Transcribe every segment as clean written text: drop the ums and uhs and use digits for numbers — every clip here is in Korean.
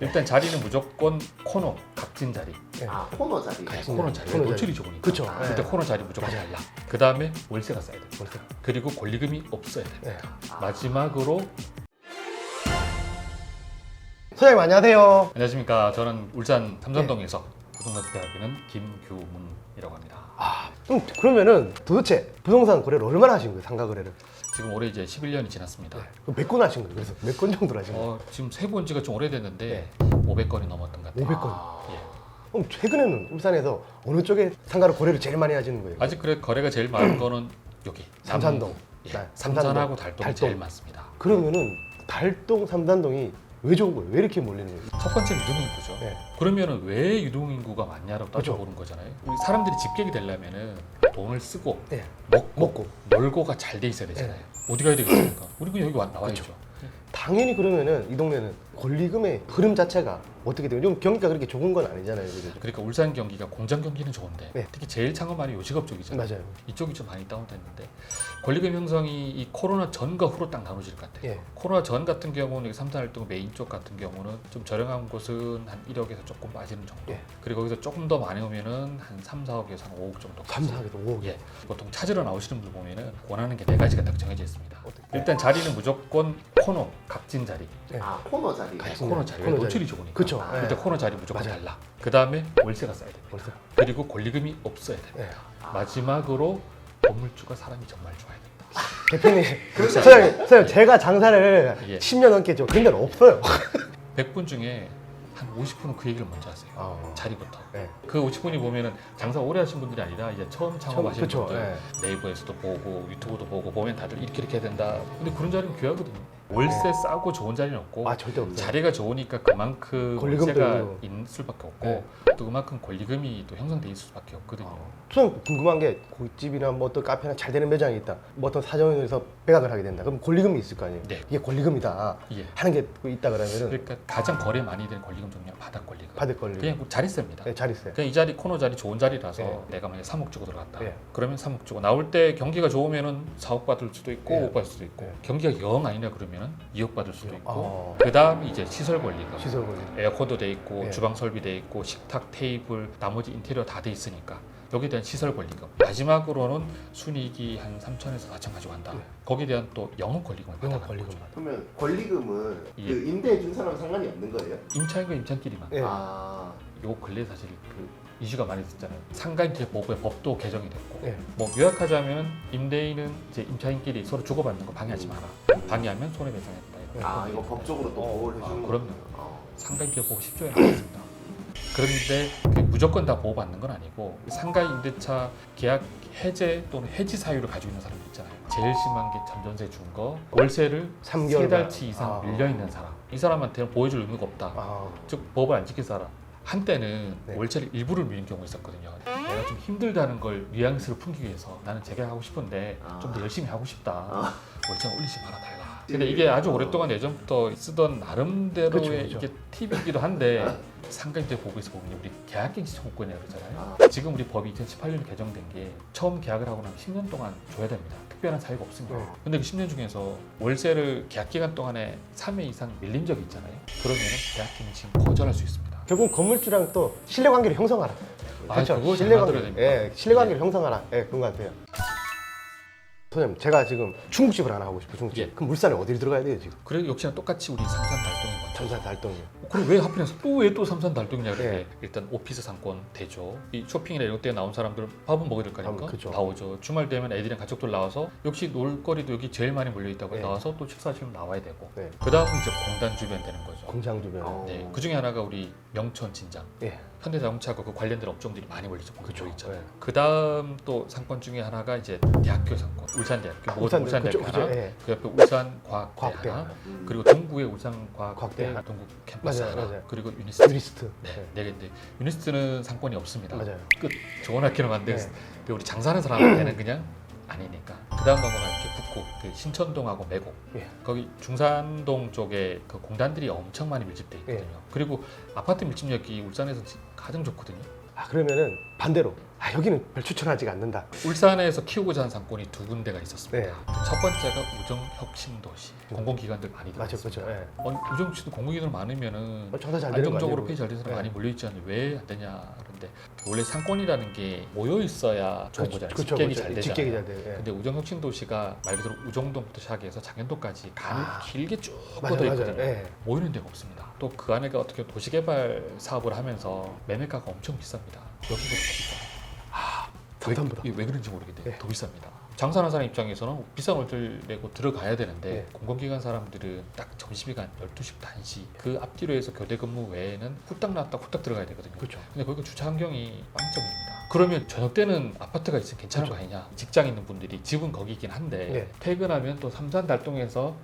일단 자리는 무조건 코너, 각진 자리. 아, 코너 자리. 코너 자리. 코너 노출이 좋으니까. 그쵸. 그때 코너 자리 무조건 달라. 그 다음에 월세가 싸야 돼. 월세. 그리고 권리금이 없어야 돼. 네. 마지막으로 소장님 안녕하세요. 안녕하십니까. 저는 울산 삼산동에서 부동산대학교는 김규문이라고 합니다. 그러면은 도대체 부동산 거래를 얼마나 하신 거예요? 상가 거래를? 지금 올해 이제 11년이 지났습니다. 몇 건 하신 거예요? 그래서 몇 건 정도로 하신 거예요? 지금 세본 지가 좀 오래됐는데 500건이 넘었던 것 같아요. 500건. 예. 그럼 최근에는 울산에서 어느 쪽에 상가를 거래를 제일 많이 하시는 거예요? 아직 그래 거래가 제일 많은 거는 여기 삼산동. 예, 네, 삼산하고 달동이 달동. 제일 많습니다. 그러면은 달동, 삼산동이 왜 좋은 거예요? 왜 이렇게 몰리는 거예요? 첫 번째 유동인구죠. 네. 그러면은 왜 유동인구가 많냐라고 그렇죠. 따져보는 거잖아요. 우리 사람들이 집객이 되려면은 돈을 쓰고 네. 먹고 놀고가 잘 돼 있어야 되잖아요. 어디 가야 되겠습니까? 우리 그냥 여기 나와야죠. 당연히 그러면은 이 동네는 권리금의 흐름 자체가 어떻게 돼요? 좀 경기가 그렇게 좋은 건 아니잖아요. 그죠? 그러니까 울산 경기가 공장 경기는 좋은데 네. 특히 제일 창업만이 요식업 쪽이잖아요. 맞아요. 이쪽이 좀 많이 다운됐는데 권리금 형성이 이 코로나 전과 후로 딱 나눠질 것 같아요. 예. 코로나 전 같은 경우는 여기 삼산활동 메인 쪽 같은 경우는 좀 저렴한 곳은 한 1억에서 조금 빠지는 정도. 예. 그리고 거기서 조금 더 많이 오면은 한 3, 4억에서 한 5억 정도. 3, 4억에도 5억. 예. 보통 찾으러 나오시는 분들 보면은 원하는 게 4가지가 딱 정해져 있습니다. 어떻게? 일단 자리는 무조건 코너, 각진 자리. 네. 아, 코너 자리. 각진. 코너 자리. 코너 자리. 노출이 좋으니까. 그쵸. 그때 예. 코너 자리 무조건 맞아요. 달라. 그 다음에 월세가 싸야 됩니다. 벌써. 그리고 권리금이 없어야 됩니다. 예. 마지막으로 건물주가 사람이 정말 좋아야 됩니다. 대표님, 소장님, 제가 장사를 예. 10년 넘게 했죠. 그런 데는 없어요. 100분 중에 한 50분은 그 얘기를 먼저 하세요. 자리부터. 네. 그 50분이 보면은 장사 오래 하신 분들이 아니라 이제 처음 창업하시는 그쵸, 분들 예. 네이버에서도 보고 유튜브도 보고 보면 다들 이렇게 해야 된다. 근데 그런 자리는 귀하거든요. 월세 싸고 좋은 자리는 없고 아, 절대 없어요. 자리가 좋으니까 그만큼 권리금도 월세가 있고. 있을 수밖에 없고 네. 또 그만큼 권리금이 또 형성돼 있을 수밖에 없거든요. 저는 궁금한 게 고깃집이나 뭐 어떤 카페나 잘 되는 매장이 있다. 뭐 어떤 사정에서 매각을 하게 된다. 그럼 권리금이 있을 거 아니에요. 네. 이게 권리금이다 예. 하는 게 있다 그러면은 그러니까 가장 거래 많이 되는 권리금 종류가 바닥 권리금. 받을 권리금. 그냥 자리세입니다. 네, 잘 있어요. 그냥 이 자리 코너 자리 좋은 자리라서 네. 내가 만약 3억 주고 들어갔다. 네. 그러면 3억 주고 나올 때 경기가 좋으면은 4억 받을 수도 있고 네. 5억 받을 수도 있고 네. 경기가 영 아니냐 그러면은 2억 받을 수도 있고 아. 그다음 이제 시설 권리금. 시설 권리금. 에어컨도 돼 있고 네. 주방 설비 돼 있고 식탁 테이블 나머지 인테리어 다 돼 있으니까 여기에 대한 시설 권리금. 마지막으로는 순이익이 한 3천에서 4천 가져간다. 네. 거기에 대한 또 영업 권리금을 영업 받아가는 권리금 거죠. 받아. 그러면 권리금은 예. 그 임대해준 사람은 상관이 없는 거예요? 임차인과 임차인끼리만. 예. 아, 요 근래 사실 그 이슈가 많이 됐잖아요. 상가임대 보호의 법도 개정이 됐고, 예. 뭐 요약하자면 임대인은 이제 임차인끼리 서로 주고받는 거 방해하지 마라. 방해하면 손해배상했다. 이거. 아 이거 법적으로 또 보호를 해주는 그럼요. 거구나. 상가임대 보호 10조에 나왔습니다. 그런데 그게 무조건 다 보호받는 건 아니고 상가 임대차 계약 해제 또는 해지 사유를 가지고 있는 사람들 있잖아요. 제일 심한 게 전전세 준 거, 월세를 3개월 3달치 이상 아. 밀려 있는 사람. 이 사람한테는 보호해줄 의무가 없다. 아. 즉 법을 안 지킨 사람. 한때는 네. 월세를 일부를 미는 경우가 있었거든요. 내가 좀 힘들다는 걸 뉘앙스를 풍기기 위해서 나는 재계약하고 싶은데 좀 더 열심히 하고 싶다. 월세 올리지 말아 달라. 근데 이게 아주 오랫동안 예전부터 쓰던 나름대로의 그쵸. 이게 팁이기도 한데 상가임대 보고에서 보면 우리 계약갱신 청구권이라고 그러잖아요. 아. 지금 우리 법이 2018년에 개정된 게 처음 계약을 하고 나면 10년 동안 줘야 됩니다. 특별한 사유가 없습니다. 네. 근데 그 10년 중에서 월세를 계약 기간 동안에 3회 이상 밀린 적이 있잖아요. 그러면 계약갱신 거절할 수 있습니다. 결국 건물주랑 또 신뢰관계를 형성하라. 그렇죠. 그거 잘 만들어야 됩니다. 예, 신뢰관계를 형성하라. 예, 그런 것 같아요. 소장님, 제가 지금 중국집을 하나 하고 싶어요. 중국집. 예. 그럼 울산에 어디를 들어가야 돼요 지금? 그래 역시나 똑같이 우리 삼산 달동이 먼저. 전산 달동이요. 그럼 왜 하필해서 또 왜 또 삼산 달동이냐 그래? 예. 일단 오피스 상권 대죠. 이 쇼핑이나 이런 때 나온 사람들은 밥은 먹어야 될 거니까 밥은 그죠. 나오죠. 주말 되면 애들이랑 가족들 나와서 역시 놀거리도 여기 제일 많이 몰려 있다고 예. 나와서 또 식사하시면 나와야 되고. 네. 그 다음은 이제 공단 주변 되는 거죠. 공장 주변. 어. 네, 그 중에 하나가 우리 명천 진장. 예. 현대자동차하고 그 관련된 업종들이 많이 몰리죠. 그쵸. 있잖아요. 네. 그 다음 또 상권 중에 하나가 이제 대학교 상권. 울산대학교, 울산대학교 그쵸, 하나. 예. 그 옆에 울산과학대 과학대 하나. 하나. 그리고 동구의 울산과학대, 과학대. 동구 캠퍼스 맞아요, 하나. 맞아요. 그리고 유니스트. 유리스트. 네, 네. 네 개인데 유니스트는 상권이 없습니다. 맞아요. 끝. 좋은 학교는 한데 네. 우리 장사하는 사람한테는 그냥 아니니까. 그 다음 넘어가면 이렇게 북구, 그 신천동하고 매곡. 예. 거기 중산동 쪽에 그 공단들이 엄청 많이 밀집돼 있거든요. 예. 그리고 아파트 밀집력이 울산에서 가장 좋거든요. 그러면은 반대로 여기는 별 추천하지가 않는다. 울산에서 키우고자 하는 상권이 두 군데가 있었습니다. 네. 첫 번째가 우정혁신도시. 공공기관들 많이 맞죠, 들어있습니다. 그렇죠. 예. 우정혁신도 공공기관 많으면은 장사 잘 되는 거 안정적으로 아니에요? 페이지 잘 되는 사람 네. 많이 몰려있지 않는데 왜 안 되냐 그런데 원래 상권이라는 게 모여 있어야 좋은 거잖아요. 직격이 잘 되잖아요. 직격이 잘 돼요. 예. 근데 우정혁신도시가 말 그대로 우정동부터 시작해서 장현도까지 간이 길게 쭉 뻗어 맞아요. 있거든요. 예. 모이는 데가 없습니다. 또 그 안에가 어떻게 도시개발 사업을 하면서 매매가가 엄청 비쌉니다. 여기보다 더 비싸요. 상담보다. 왜 그런지 모르겠는데 네. 더 비쌉니다. 장사하는 사람 입장에서는 비싼 월세를 내고 들어가야 되는데 네. 공공기관 사람들은 딱 점심시간 12시부터 1시 그 앞뒤로 해서 교대 근무 외에는 후딱 나왔다 후딱 들어가야 되거든요. 그렇죠. 근데 거기가 주차 환경이 빵점입니다. 그러면 저녁 때는 아파트가 있으면 괜찮은 거 아니냐. 직장 있는 분들이 집은 거기긴 한데 네. 퇴근하면 또 삼산달동에서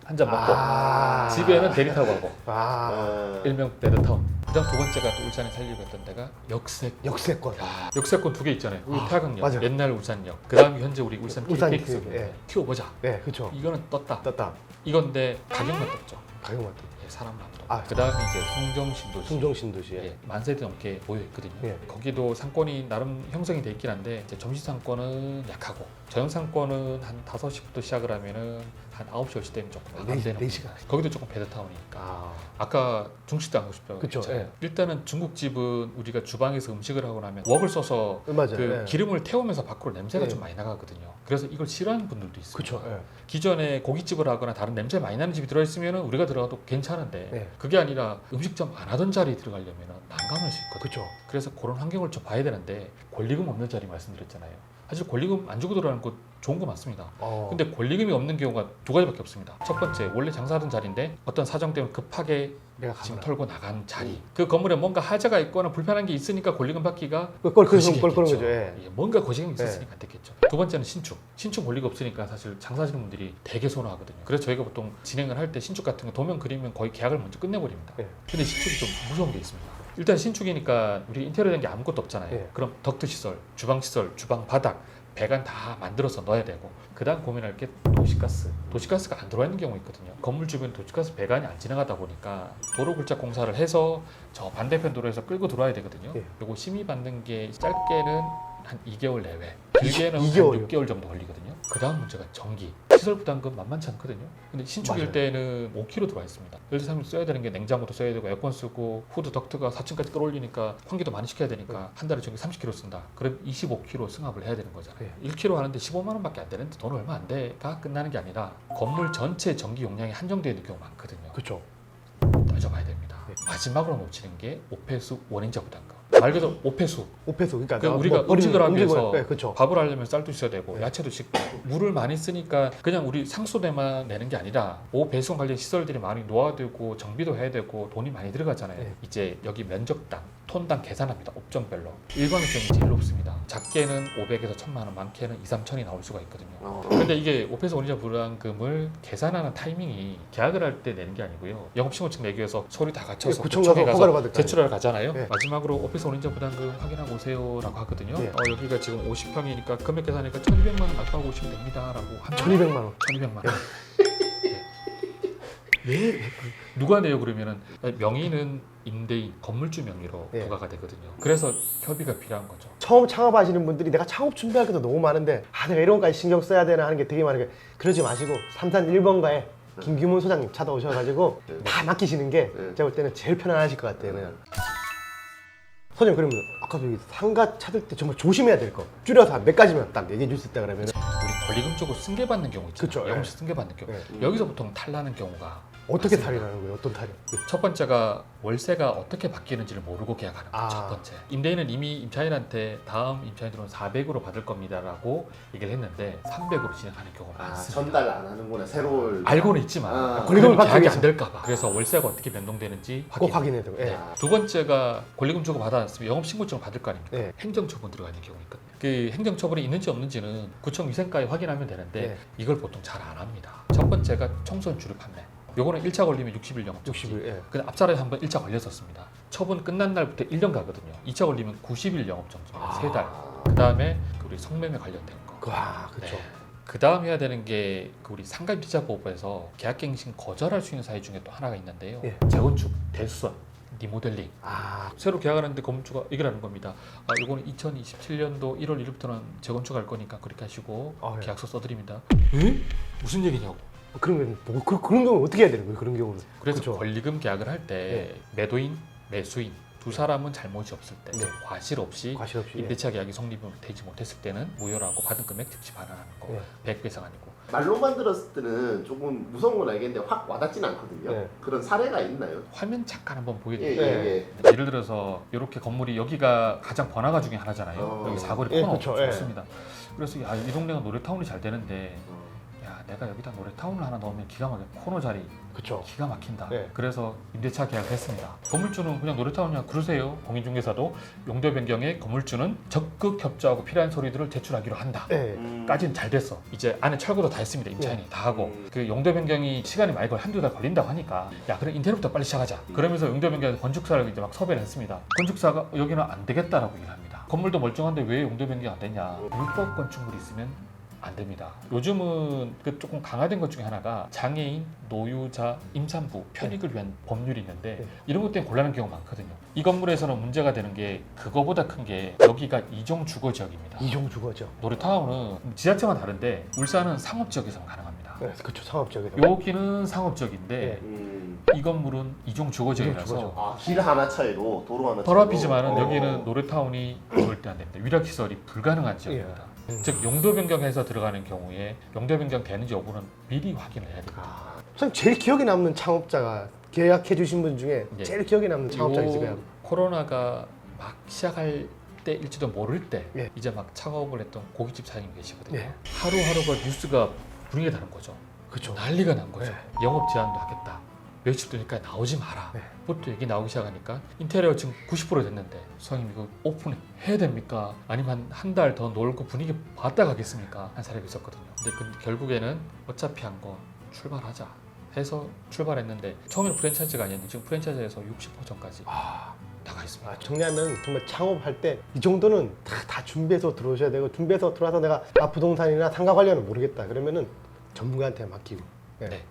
한 잔 먹고 아. 집에는 대리 타고 가고 일명 베드타운. 그다음 두 번째가 또 울산에 살리고 했던 데가 역세권. 역세권. 역세권 두 개 있잖아요. 우리 태화강역, 맞아요. 옛날 울산역. 그다음에 현재 우리 울산 울산 KTX. 예. 키워보자. 네, 그렇죠. 이거는 떴다. 떴다. 이건데 가격만 떴죠. 가격만 떴다. 예, 사람만 떴. 아. 그다음에 이제 송정신도시. 충정신도시에. 예, 만 세대 넘게 모여 있거든요. 예. 거기도 상권이 나름 형성이 돼 있긴 한데 이제 점심 상권은 약하고 저녁 상권은 한 5시부터 시작을 하면은 한 9시 10시 되면 조금 안 되는 4시간. 겁니다. 거기도 조금 베드타운이니까. 아. 아까 중식당 하고 싶다고 그쵸, 했잖아요. 예. 일단은 중국집은 우리가 주방에서 음식을 하고 나면 웍을 써서 맞아요. 그 예. 기름을 태우면서 밖으로 냄새가 예. 좀 많이 나가거든요. 그래서 이걸 싫어하는 분들도 있어요. 그렇죠. 예. 기존에 고깃집을 하거나 다른 냄새 많이 나는 집이 들어있으면 우리가 들어가도 괜찮은데 예. 그게 아니라 음식점 안 하던 자리에 들어가려면 난감할 수 있거든요. 그렇죠. 그래서 그런 환경을 좀 봐야 되는데 권리금 없는 자리 말씀드렸잖아요. 사실 권리금 안 주고 들어가는 거 좋은 거 맞습니다. 근데 권리금이 없는 경우가 두 가지밖에 없습니다. 첫 번째, 원래 장사하던 자리인데 어떤 사정 때문에 급하게 내가 짐 가거나. 털고 나간 자리. 그 건물에 뭔가 하자가 있거나 불편한 게 있으니까 권리금 받기가 꼴 그런 거시기했겠죠. 거죠. 예. 예, 뭔가 거시경이 있었으니까 안 됐겠죠. 두 번째는 신축. 신축 권리가 없으니까 사실 장사하시는 분들이 되게 선호하거든요. 그래서 저희가 보통 진행을 할 때 신축 같은 거 도면 그리면 거의 계약을 먼저 끝내버립니다. 예. 근데 신축이 좀 무서운 게 있습니다. 일단 신축이니까 우리 인테리어 된 게 아무것도 없잖아요. 예. 그럼 덕트 시설, 주방 시설, 주방 바닥, 배관 다 만들어서 넣어야 되고 그다음 고민할 게 도시가스. 도시가스가 안 들어와 있는 경우 있거든요. 건물 주변 도시가스 배관이 안 지나가다 보니까 도로 굴착 공사를 해서 저 반대편 도로에서 끌고 들어와야 되거든요. 예. 요거 심의 받는 게 짧게는 한 2개월 내외, 길게는 한 2개월이요? 6개월 정도 걸리거든요. 그다음 문제가 전기. 시설 부담금 만만치 않거든요. 근데 신축일 맞아요. 때는 5kg 들어와 있습니다. 예를 들어서 써야 되는 게 냉장고도 써야 되고 에어컨 쓰고 후드 덕트가 4층까지 끌어올리니까 환기도 많이 시켜야 되니까 한 달에 전기 30kg 쓴다. 그럼 25kg 승합을 해야 되는 거잖아요. 1kg 하는데 15만 원밖에 안 되는데 돈 얼마 안 돼가 끝나는 게 아니라 건물 전체 전기 용량이 한정되어 있는 경우가 많거든요. 그렇죠. 따져봐야 됩니다. 네. 마지막으로 놓치는 게 오폐수 원인자 부담금. 말 그대로 오폐수. 오페소 그러니까 그 우리가 버리는 음식을 하기 위해서 네, 그렇죠. 밥을 하려면 쌀도 있어야 되고 네. 야채도 씻고 물을 많이 쓰니까 그냥 우리 상수대만 내는 게 아니라 배수관 관련 시설들이 많이 놓아두고 정비도 해야 되고 돈이 많이 들어가잖아요. 네. 이제 여기 면적당, 톤당 계산합니다. 업종별로. 일반업종이 제일 높습니다. 작게는 500에서 1000만 원, 많게는 2, 3천이 나올 수가 있거든요. 근데 이게 오페소 원인자 불안금을 계산하는 타이밍이 계약을 할 때 내는 게 아니고요. 영업신고증 내기 위해서 서류 다 갖춰서 구청 구청에 가서 허가를 받을 거 제출하러 가잖아요. 네. 마지막으로 오페소 원인자 부담금 확인하고 오세요라고 하거든요. 네. 여기가 지금 50평이니까 금액 계산하니까 1,200만 원 납부하고 오시면 됩니다라고 하면 1,200만 원. 1,200만 원. 왜 누가 내요 그러면은 명의는 임대인 건물주 명의로 네. 부과가 되거든요. 그래서 협의가 필요한 거죠. 처음 창업하시는 분들이 내가 창업 준비할 것도 너무 많은데 내가 이런 것까지 신경 써야 되나 하는 게 되게 많은데 그러지 마시고 삼산 1번가에 김규문 소장님 찾아오셔가지고 네. 다 맡기시는 게 네. 제가 볼 때는 제일 편안하실 것 같아요. 그냥. 소장님 그러면 아까 여기 상가 찾을 때 정말 조심해야 될 거 줄여서 한 몇 가지만 딱 얘기해 줄 수 있다 그러면 우리 권리금 쪽으로 승계받는 경우 있잖아요. 그쵸, 영업시 승계받는 경우. 네. 여기서 보통 탈나는 경우가 어떻게 맞습니다. 탈이 나는 거예요? 어떤 탈이? 첫 번째가 월세가 어떻게 바뀌는지를 모르고 계약하는 거. 첫 번째. 임대인은 이미 임차인한테 다음 임차인 들어오면 400으로 받을 겁니다라고 얘기를 했는데 300으로 진행하는 경우가 많습니다. 전달 안 하는구나. 새로 알고는 있지만 권리금을 그러면 받기 계약이 위해서. 안 될까봐. 그래서 월세가 어떻게 변동되는지 꼭 확인해야 되고. 예. 네. 두 번째가 권리금 주고 받아놨으면 영업신고증을 받을 거 아닙니까? 네. 행정처분 들어가 있는 경우 있거든요. 그 행정처분이 있는지 없는지는 구청 위생과에 확인하면 되는데 네. 이걸 보통 잘 안 합니다. 첫 번째가 청소년 주류 판매. 요거는 1차 걸리면 60일 영업정지. 60일. 예. 근데 앞자리에 한번 1차 걸렸었습니다. 처분 끝난 날부터 1년 가거든요. 2차 걸리면 90일 영업정지. 3달. 그 다음에 우리 성매매 관련된 거. 그렇죠. 그 다음 해야 되는 게 우리 상가임대차보호법에서 계약갱신 거절할 수 있는 사유 중에 또 하나가 있는데요. 예. 재건축, 대수선. 리모델링. 아, 새로 계약하는데 건물주가 얘기를 겁니다. 아, 이거는 2027년도 1월 1일부터는 재건축할 거니까 그렇게 하시고 예. 계약서 써드립니다. 에? 무슨 얘기냐고. 그러면 뭐 그런 경우 어떻게 해야 되는 거예요? 그런 경우는. 그래서 그쵸? 권리금 계약을 할 때 매도인, 매수인 두 사람은 잘못이 없을 때, 네. 즉 과실 없이 과실 없이. 임대차 계약이 성립되지 못했을 때는 무효라고 받은 금액 즉시 반환하는 거. 네. 100배상 아니고. 말로만 들었을 때는 조금 무서운 건 알겠는데 확 와닿지는 않거든요. 네. 그런 사례가 있나요? 화면 잠깐 한번 예, 보여드릴게요. 예, 네. 예를 들어서 이렇게 건물이 여기가 가장 번화가 중에 하나잖아요. 여기 사거리 예, 코너 그쵸, 예. 좋습니다. 그래서 야, 이 동네가 노래타운이 잘 되는데 예. 야, 내가 여기다 노래타운을 하나 넣으면 기가 막혀. 코너 자리 그렇죠. 기가 막힌다. 네. 그래서 임대차 계약을 했습니다. 건물주는 그냥 노래타운이야 그러세요. 공인중개사도 용도 변경에 건물주는 적극 협조하고 필요한 서류들을 제출하기로 한다. 네. 까지는 잘 됐어. 이제 안에 철거도 다 했습니다. 임차인이 다 하고 그 용도 변경이 시간이 많이 걸 한두 달 걸린다고 하니까 야 그래 인테리어부터 빨리 시작하자. 그러면서 용도 변경 건축사를 이제 막 섭외를 했습니다. 건축사가 여기는 안 되겠다라고 얘기를 합니다. 건물도 멀쩡한데 왜 용도 변경 안 되냐? 불법 건축물이 있으면 안 됩니다. 요즘은 그 조금 강화된 것 중에 하나가 장애인, 노유자, 임산부 편익을 위한 법률이 있는데 네. 이런 것 때문에 곤란한 경우가 많거든요. 이 건물에서는 문제가 되는 게 그거보다 큰 게 여기가 이종 주거 지역입니다. 이종 주거죠. 노래타운은 지자체만 다른데 울산은 상업 지역에서만 가능합니다. 네, 그렇죠. 상업적이죠. 여기는 상업 지역인데 네. 이 건물은 이종 주거 지역이라서 주거죠. 아, 길 하나 차이로 도로 하나 덜 앞이지만은 차이로. 여기는 노래타운이 절대 안 됩니다. 위력 시설이 불가능한 지역입니다. 즉 용도 변경해서 들어가는 경우에 용도 변경 되는지 여부는 미리 확인을 해야 됩니다. 아, 선생님 제일 기억에 남는 창업자가 계약해 주신 분 중에 예. 제일 기억에 남는 창업자 있을까요? 코로나가 막 시작할 때일지도 모를 때 예. 이제 막 창업을 했던 고깃집 사장님 계시거든요. 예. 하루하루가 뉴스가 분위기가 다른 거죠. 그렇죠. 난리가 난 거죠. 예. 영업 제한도 하겠다. 며칠 되니까 나오지 마라. 네. 부터 얘기 나오기 시작하니까 인테리어 지금 90% 됐는데 선생님 이거 오픈해야 됩니까? 아니면 한 달 더 놀고 분위기 봤다 가겠습니까? 한 사람이 있었거든요. 근데 결국에는 어차피 한 거 출발하자 해서 출발했는데 처음에는 프랜차이즈가 아니었는데 지금 프랜차이즈에서 60%까지 아, 나가 있습니다. 정리하면 정말 창업할 때 이 정도는 다 준비해서 들어오셔야 되고 준비해서 들어와서 내가 부동산이나 상가 관련은 모르겠다 그러면은 전문가한테 맡기고. 네. 네.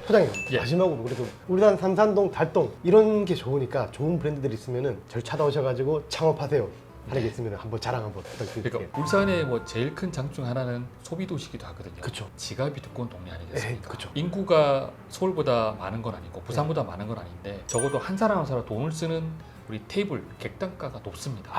소장님 예. 마지막으로 그래도 울산 삼산동 달동 이런 게 좋으니까 좋은 브랜드들이 있으면은 저를 찾아오셔가지고 창업하세요 하는 게 있으면 한번 자랑 한번 부탁드릴게요. 그러니까 울산의 뭐 제일 큰 장점 하나는 소비 도시기도 하거든요. 그쵸. 지갑이 두꺼운 동네 아니겠습니까? 그쵸. 인구가 서울보다 많은 건 아니고 부산보다 많은 건 아닌데 적어도 한 사람 한 사람 돈을 쓰는 우리 테이블 객단가가 높습니다.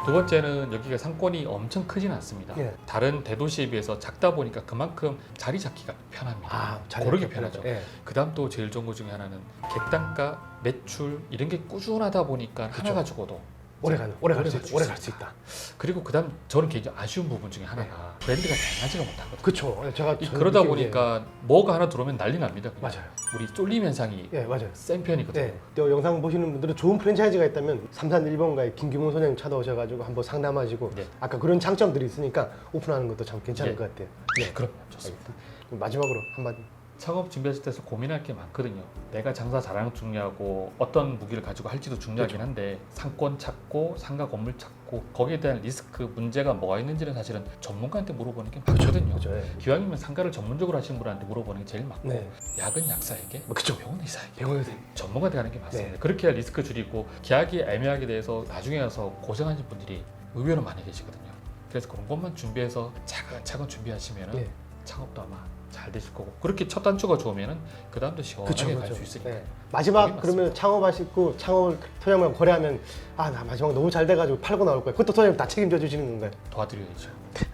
두 번째는 여기가 상권이 엄청 크진 않습니다. 예. 다른 대도시에 비해서 작다 보니까 그만큼 자리 잡기가 편합니다. 고르기 편하죠. 예. 그다음 또 제일 좋은 것 중에 하나는 객단가, 매출 이런 게 꾸준하다 보니까 하나 가지고도 오래 갈 수 오래 있다. 있다. 그리고 그다음 저는 개인적으로 아쉬운 부분 중에 하나가 브랜드가 다양하지가 못하거든요. 그렇죠. 제가 그러다 느끼는 보니까 뭐가 하나 들어오면 난리 납니다. 그냥. 맞아요. 우리 쫄림 현상이 예, 맞아요. 센 편이거든요. 네, 또 영상 보시는 분들은 좋은 프랜차이즈가 있다면 3산 1번가에 김규문 소장님 찾아오셔가지고 한번 상담하시고 네. 아까 그런 장점들이 있으니까 오픈하는 것도 참 괜찮을 예. 것 같아요. 네, 그럼 좋습니다. 알겠습니다. 그럼 마지막으로 한마디. 창업 준비하실 때서 고민할 게 많거든요. 내가 장사 잘하는 게 중요하고 어떤 무기를 가지고 할지도 중요하긴 한데 상권 찾고 상가 건물 찾고 거기에 대한 리스크 문제가 뭐가 있는지는 사실은 전문가한테 물어보는 게 맞거든요. 그렇죠. 예. 기왕이면 상가를 전문적으로 하시는 분한테 물어보는 게 제일 맞고 네. 약은 약사에게 그쵸. 병원 의사에게 병원에서 전문가한테 가는 게 맞습니다. 네. 그렇게 해야 리스크 줄이고 계약이 애매하게 돼서 나중에 가서 고생하신 분들이 의외로 많이 계시거든요. 그래서 그런 것만 준비해서 차근차근 준비하시면 네. 창업도 아마 잘 되실 거고 그렇게 첫 단추가 좋으면은 그 다음도 시원하게 갈 수 있으니까. 네. 마지막 거기 그러면 창업하시고 창업을 소장님과 거래하면 나 마지막 너무 잘 돼가지고 팔고 나올 거예요. 그것도 소장님 다 책임져 주시는 건가요? 도와드려야죠.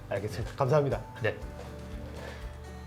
알겠습니다. 감사합니다. 네.